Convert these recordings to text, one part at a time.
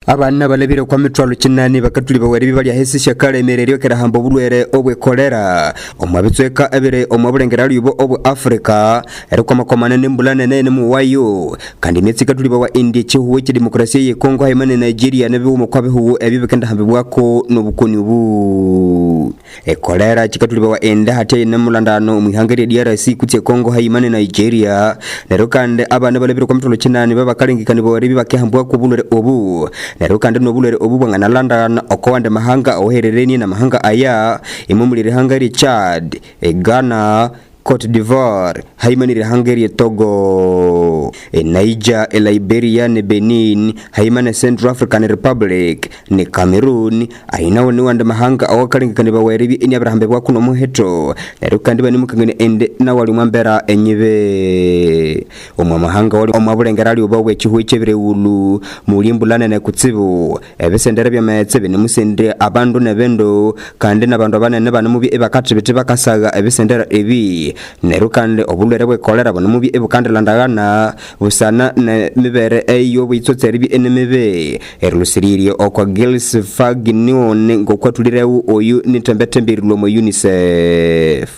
Abana balebire kwa mitwalo kinani bakatuli bawari bali ahesi shakale emereryo kera hambo bulwere obwe cholera omwabitsweka ebere omwabulengera lyubo obwe Africa eriko makomana nembulane nene muwayo kandi metsi katuli bawa India chihuwe chi demokrasia ye Kongo haimane Nigeria nebiwo mukwabe huwo ebibekenda hambe bwako nobukoni ubu cholera chikatuli bawa enda hate nemulandano mwihangere DRC kutye Kongo haimane Nigeria nero kande abana balebire kwa mitwalo kinani babakalengikani bawari bakehambwa ku bulwere obu nero kandi nobulwere obu bwangana London okowande mahanga oherereni na mahanga aya imumulire Hungary, Chad, Ghana, Cote d'Ivoire, haimanire Hungary, Togo, Niger, Liberia, Benin, haimane Central African Republic, ni Cameroon, ainawo ni wande mahanga awakalengikani baweribi ini abrahambe bwaku no muheto nero kandi bani mukangene ende na wali mwambera enyibe omwa mahanga wali omwabulengera ali obwa chihuwe chebire ulu mulimbulane ne kutsibu ebisendera bya metsebe ne musende abandu nebendo kandi nabandu abanene bane mubi ebakatibete bakasaga ebisendera ebi nero kandi obulwere bwe cholera bone mubi ebukandi landagana busana ne mibere eyo bwitsotseri bi enemebe erulusiriri okwa Gilles Fagnion ngokwatulirewu oyu nitembetembirirwa mu UNICEF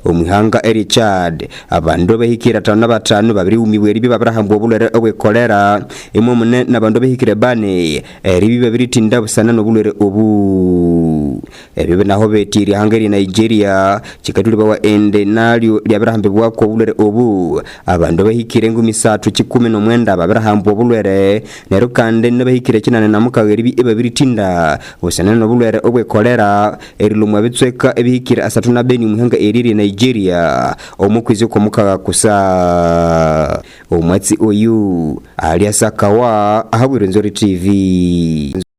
omwihanga eri Chad abandu behikira 5 babiri umibweri bibabrahambwa obulwere obwe cholera imwe mune nabandu behikire bane ribi babiri tinda busana nobulwere obu ebibe naho betiri Hungary Nigeria chikatuli bawa ende nalyo lyabrahambwa ko obulwere obu abandu behikire 319 babrahambwa obulwere nero kande nebehikire kinane namukageri bi babiri tinda busana nobulwere obwe cholera erilumwa bitsweka ebihikire 32 umwihanga eriri Nigeria omukwizi ko mukaga kusa omwatsi oyu aliasakawa ahabwire Rwenzoris TV.